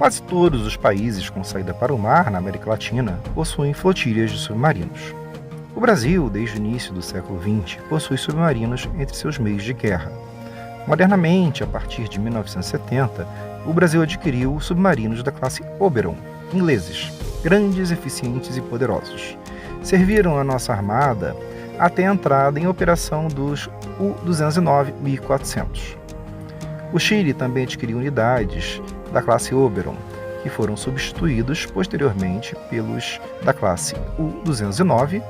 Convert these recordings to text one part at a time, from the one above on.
Quase todos os países com saída para o mar na América Latina possuem flotilhas de submarinos. O Brasil, desde o início do século XX, possui submarinos entre seus meios de guerra. Modernamente, a partir de 1970, o Brasil adquiriu submarinos da classe Oberon, ingleses, grandes, eficientes e poderosos. Serviram a nossa armada até a entrada em operação dos U-209 1400. O Chile também adquiriu unidades da classe Oberon, que foram substituídos posteriormente pelos da classe U-209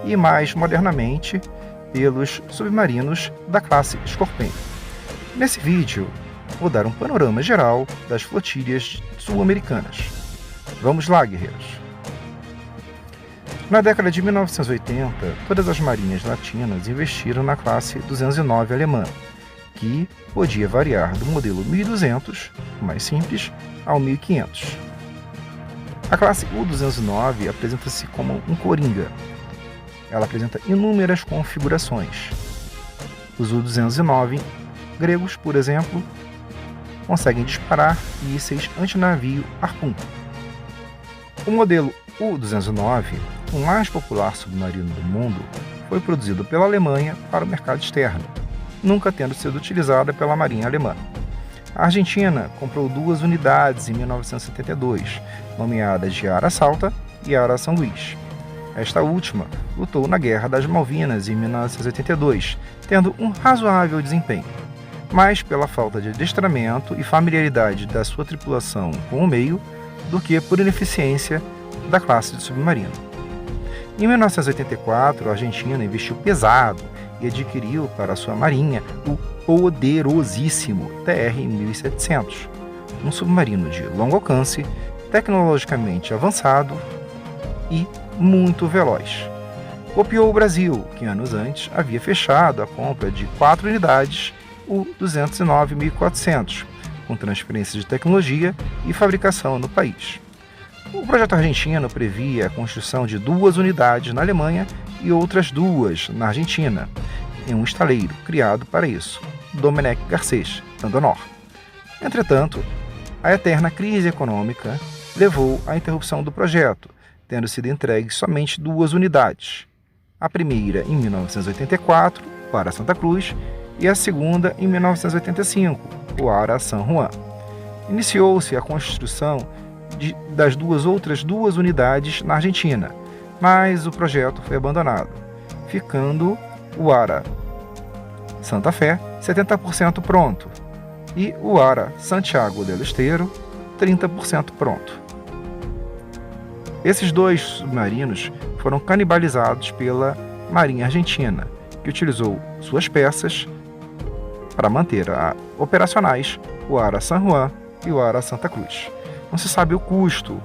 e, mais modernamente, pelos submarinos da classe Scorpion. Nesse vídeo, vou dar um panorama geral das flotilhas sul-americanas. Vamos lá, guerreiros! Na década de 1980, todas as marinhas latinas investiram na classe 209 alemã, que podia variar do modelo 1200, o mais simples, ao 1500. A classe U-209 apresenta-se como um coringa. Ela apresenta inúmeras configurações. Os U-209 gregos, por exemplo, conseguem disparar mísseis antinavio Harpoon. O modelo U-209, o mais popular submarino do mundo, foi produzido pela Alemanha para o mercado externo, nunca tendo sido utilizada pela Marinha Alemã. A Argentina comprou 2 unidades em 1972, nomeadas de Ara Salta e Ara São Luís. Esta última lutou na Guerra das Malvinas em 1982, tendo um razoável desempenho, mais pela falta de adestramento e familiaridade da sua tripulação com o meio do que por ineficiência da classe de submarino. Em 1984, a Argentina investiu pesado e adquiriu para sua marinha o poderosíssimo TR-1700, um submarino de longo alcance, tecnologicamente avançado e muito veloz. Copiou o Brasil, que anos antes havia fechado a compra de 4 unidades U-209 1400, com transferência de tecnologia e fabricação no país. O projeto argentino previa a construção de 2 unidades na Alemanha e outras 2 na Argentina, em um estaleiro criado para isso, Domenech Garcês, Tandonor. Entretanto, a eterna crise econômica levou à interrupção do projeto, tendo sido entregues somente 2 unidades. A primeira em 1984, para Santa Cruz, e a segunda em 1985, o Ara San Juan. Iniciou-se a construção das outras 2 unidades na Argentina, mas o projeto foi abandonado, ficando o Ara Santa Fé 70% pronto e o Ara Santiago del Estero 30% pronto. Esses 2 submarinos foram canibalizados pela Marinha Argentina, que utilizou suas peças para manter operacionais o Ara San Juan e o Ara Santa Cruz. Não se sabe o custo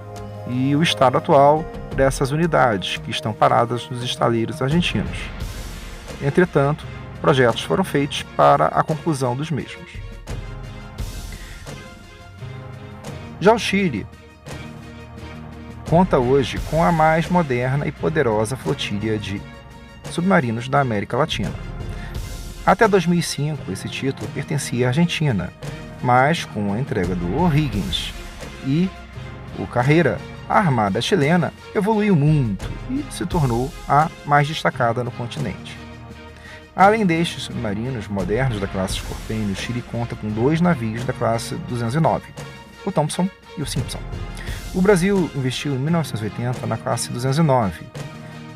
e o estado atual dessas unidades que estão paradas nos estaleiros argentinos. Entretanto, projetos foram feitos para a conclusão dos mesmos. Já o Chile conta hoje com a mais moderna e poderosa flotilha de submarinos da América Latina. Até 2005, esse título pertencia à Argentina, mas com a entrega do O'Higgins e o Carreira, a armada chilena evoluiu muito e se tornou a mais destacada no continente. Além destes submarinos modernos da classe Scorpion, o Chile conta com 2 navios da classe 209, o Thompson e o Simpson. O Brasil investiu em 1980 na classe 209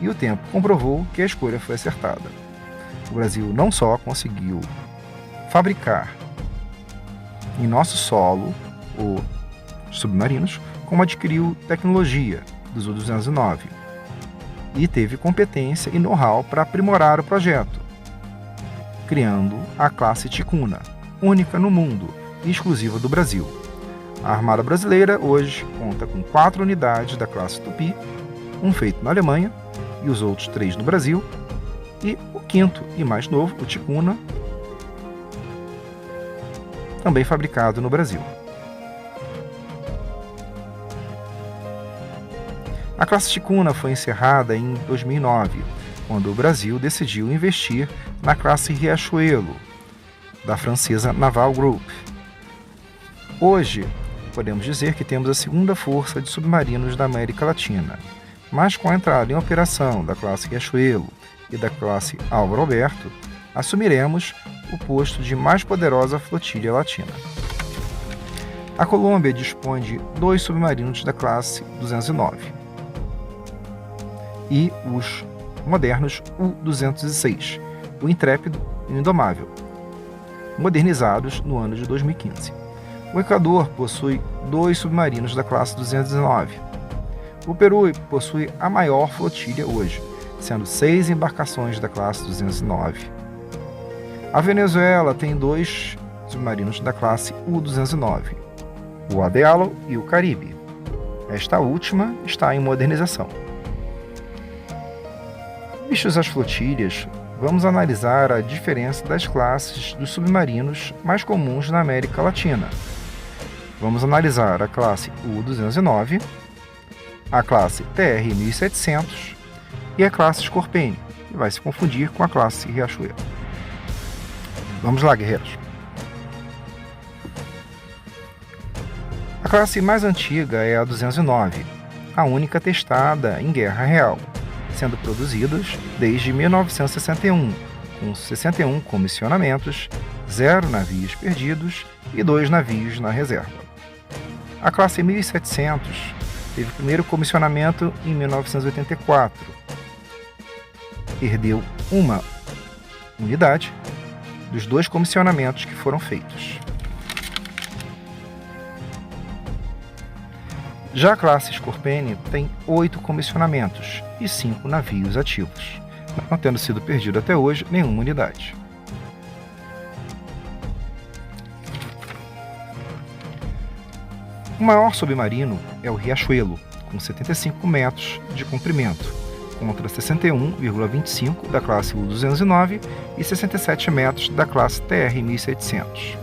e o tempo comprovou que a escolha foi acertada. O Brasil não só conseguiu fabricar em nosso solo os submarinos, como adquiriu tecnologia dos U-209 e teve competência e know-how para aprimorar o projeto, criando a classe Ticuna, única no mundo e exclusiva do Brasil. A Armada Brasileira hoje conta com 4 unidades da classe Tupi, um feito na Alemanha e os outros 3 no Brasil, e o 5º e mais novo, o Ticuna, também fabricado no Brasil. A classe Ticuna foi encerrada em 2009, quando o Brasil decidiu investir na classe Riachuelo, da francesa Naval Group. Hoje, podemos dizer que temos a segunda força de submarinos da América Latina, mas com a entrada em operação da classe Riachuelo e da classe Álvaro Alberto, assumiremos o posto de mais poderosa flotilha latina. A Colômbia dispõe de 2 submarinos da classe 209 e os modernos U-206, o Intrépido e o Indomável, modernizados no ano de 2015. O Equador possui 2 submarinos da classe 209. O Peru possui a maior flotilha hoje, sendo 6 embarcações da classe 209. A Venezuela tem 2 submarinos da classe U-209, o Adealo e o Caribe. Esta última está em modernização. Vistas as flotilhas, vamos analisar a diferença das classes dos submarinos mais comuns na América Latina. Vamos analisar a classe U-209, a classe TR-1700 e a classe Scorpene, que vai se confundir com a classe Riachuelo. Vamos lá, guerreiros! A classe mais antiga é a 209, a única testada em guerra real, sendo produzidas desde 1961, com 61 comissionamentos, 0 navios perdidos e 2 navios na reserva. A classe 1700 teve o primeiro comissionamento em 1984, perdeu uma unidade dos 2 comissionamentos que foram feitos. Já a classe Scorpene tem 8 comissionamentos e 5 navios ativos, não tendo sido perdido até hoje nenhuma unidade. O maior submarino é o Riachuelo, com 75 metros de comprimento, contra 61,25 da classe U-209 e 67 metros da classe TR-1700.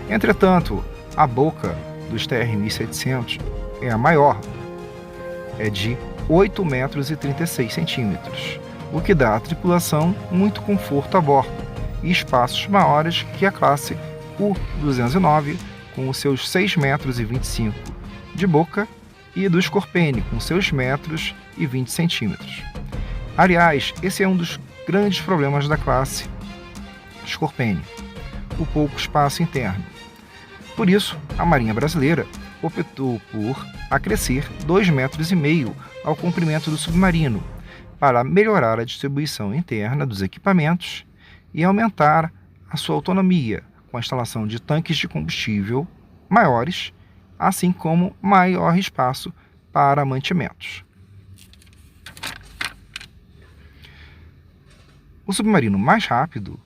Entretanto, a boca dos TR-1700 é a maior, é de 8 metros e 36 centímetros, o que dá à tripulação muito conforto a bordo e espaços maiores que a classe U-209, com os seus 6 metros e 25 de boca, e do Scorpene, com seus metros e 20 centímetros. Aliás, esse é um dos grandes problemas da classe Scorpene, o pouco espaço interno. Por isso, a Marinha Brasileira optou por acrescer 2,5 metros ao comprimento do submarino, para melhorar a distribuição interna dos equipamentos e aumentar a sua autonomia, com a instalação de tanques de combustível maiores, assim como maior espaço para mantimentos. O submarino mais rápido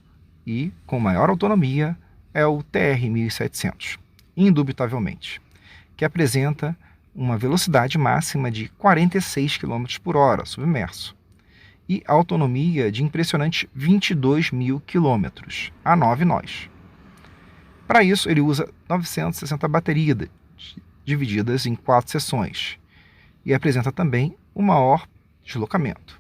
e com maior autonomia é o TR-1700, indubitavelmente, que apresenta uma velocidade máxima de 46 km por hora submerso e autonomia de impressionantes 22.000 km a 9 nós. Para isso, ele usa 960 baterias divididas em 4 seções e apresenta também o maior deslocamento.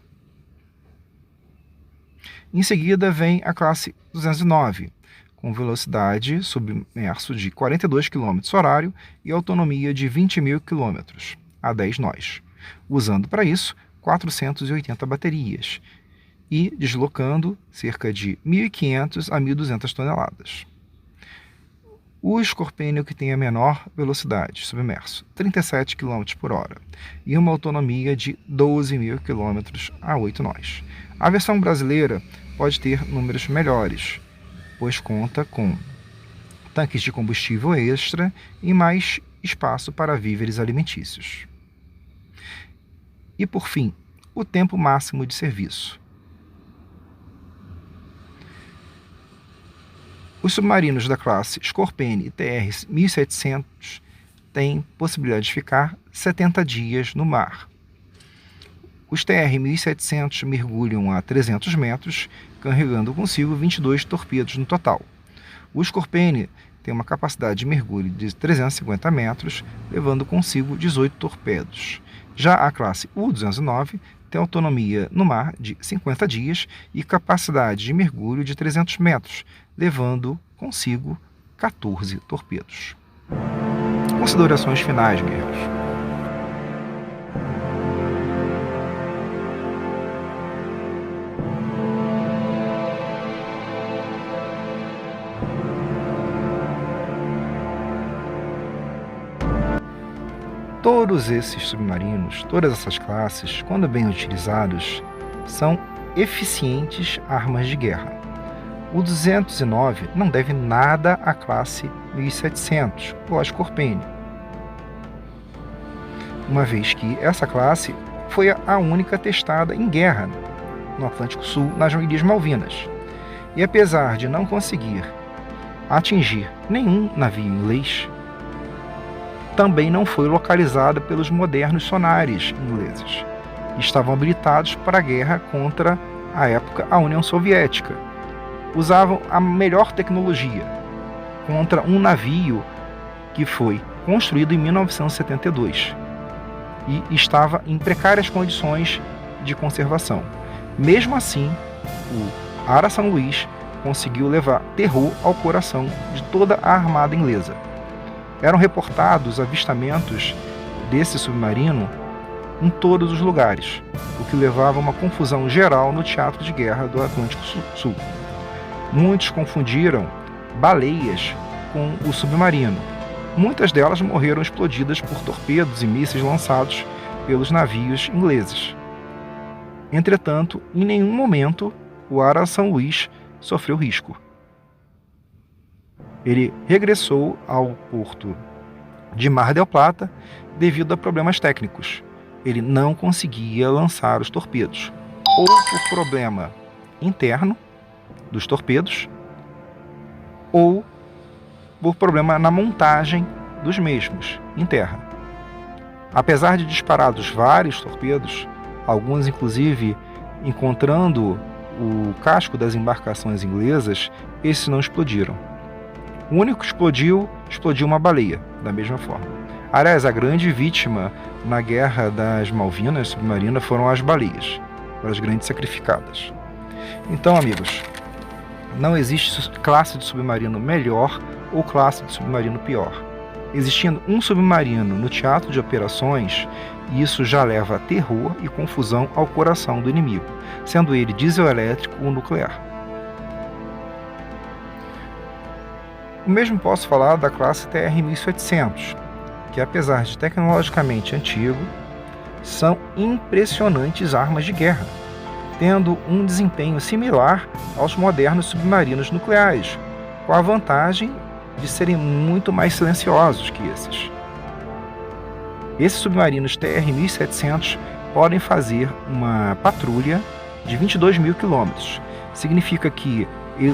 Em seguida vem a classe 209, com velocidade submerso de 42 km horário e autonomia de 20.000 km a 10 nós, usando para isso 480 baterias e deslocando cerca de 1.500 a 1.200 toneladas. O Scorpene é o que tem a menor velocidade submerso, 37 km por hora, e uma autonomia de 12.000 km a 8 nós. A versão brasileira pode ter números melhores, pois conta com tanques de combustível extra e mais espaço para víveres alimentícios. E por fim, o tempo máximo de serviço. Os submarinos da classe Scorpene e TR-1700 têm possibilidade de ficar 70 dias no mar. Os TR-1700 mergulham a 300 metros, carregando consigo 22 torpedos no total. O Scorpene tem uma capacidade de mergulho de 350 metros, levando consigo 18 torpedos. Já a classe U-209 tem autonomia no mar de 50 dias e capacidade de mergulho de 300 metros, levando consigo 14 torpedos. Considerações finais, guerreiros. Todos esses submarinos, todas essas classes, quando bem utilizados, são eficientes armas de guerra. O 209 não deve nada à classe 1700 ou à Scorpene, uma vez que essa classe foi a única testada em guerra no Atlântico Sul, nas Ilhas Malvinas. E apesar de não conseguir atingir nenhum navio inglês, também não foi localizada pelos modernos sonares ingleses. Estavam habilitados para a guerra contra, à época, a União Soviética. Usavam a melhor tecnologia contra um navio que foi construído em 1972 e estava em precárias condições de conservação. Mesmo assim, o Ara São Luís conseguiu levar terror ao coração de toda a armada inglesa. Eram reportados avistamentos desse submarino em todos os lugares, o que levava a uma confusão geral no teatro de guerra do Atlântico Sul. Muitos confundiram baleias com o submarino. Muitas delas morreram explodidas por torpedos e mísseis lançados pelos navios ingleses. Entretanto, em nenhum momento o Ara São Luís sofreu risco. Ele regressou ao porto de Mar del Plata devido a problemas técnicos. Ele não conseguia lançar os torpedos, ou por problema interno dos torpedos, ou por problema na montagem dos mesmos em terra. Apesar de disparados vários torpedos, alguns inclusive encontrando o casco das embarcações inglesas, esses não explodiram. O único que explodiu uma baleia, da mesma forma. Aliás, a grande vítima na Guerra das Malvinas submarina foram as baleias, as grandes sacrificadas. Então, amigos, não existe classe de submarino melhor ou classe de submarino pior. Existindo um submarino no teatro de operações, isso já leva terror e confusão ao coração do inimigo, sendo ele dieselétrico ou nuclear. O mesmo posso falar da classe TR-1700, que apesar de tecnologicamente antigo, são impressionantes armas de guerra, tendo um desempenho similar aos modernos submarinos nucleares, com a vantagem de serem muito mais silenciosos que esses. Esses submarinos TR-1700 podem fazer uma patrulha de 22.000 quilômetros. Significa que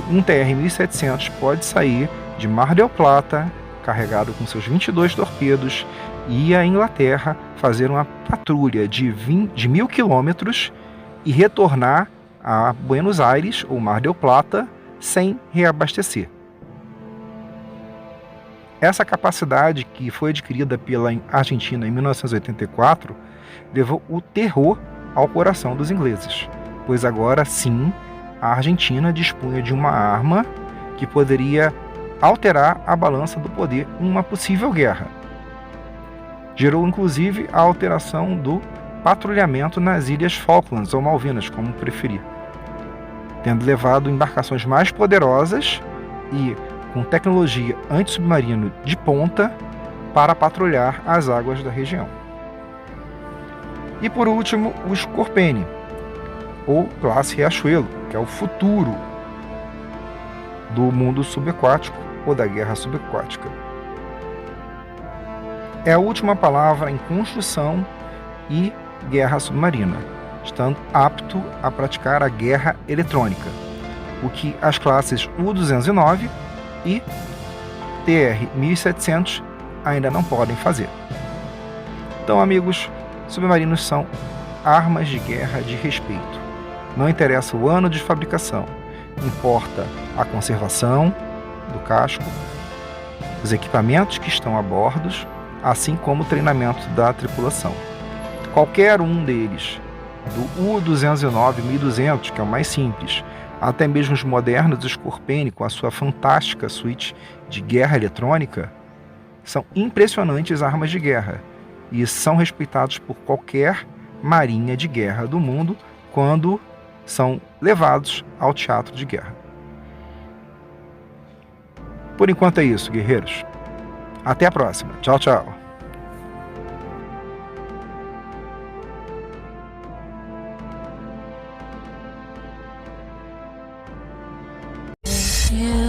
um TR-1700 pode sair de Mar del Plata, carregado com seus 22 torpedos, e ir à Inglaterra fazer uma patrulha de 1.000 quilômetros e retornar a Buenos Aires ou Mar del Plata sem reabastecer. Essa capacidade, que foi adquirida pela Argentina em 1984, levou o terror ao coração dos ingleses, pois agora sim a Argentina dispunha de uma arma que poderia alterar a balança do poder em uma possível guerra. Gerou inclusive a alteração do patrulhamento nas Ilhas Falklands ou Malvinas, como preferir, tendo levado embarcações mais poderosas e com tecnologia antissubmarino de ponta para patrulhar as águas da região. E por último, o Scorpene, ou classe Riachuelo, que é o futuro do mundo subaquático ou da guerra subaquática. É a última palavra em construção e guerra submarina, estando apto a praticar a guerra eletrônica, o que as classes U-209 e TR-1700 ainda não podem fazer. Então, amigos, submarinos são armas de guerra de respeito. Não interessa o ano de fabricação, importa a conservação do casco, os equipamentos que estão a bordo, assim como o treinamento da tripulação. Qualquer um deles, do U-209 1200, que é o mais simples, até mesmo os modernos do Scorpene, com a sua fantástica suíte de guerra eletrônica, são impressionantes armas de guerra e são respeitados por qualquer marinha de guerra do mundo quando são levados ao teatro de guerra. Por enquanto é isso, guerreiros. Até a próxima. Tchau, tchau. You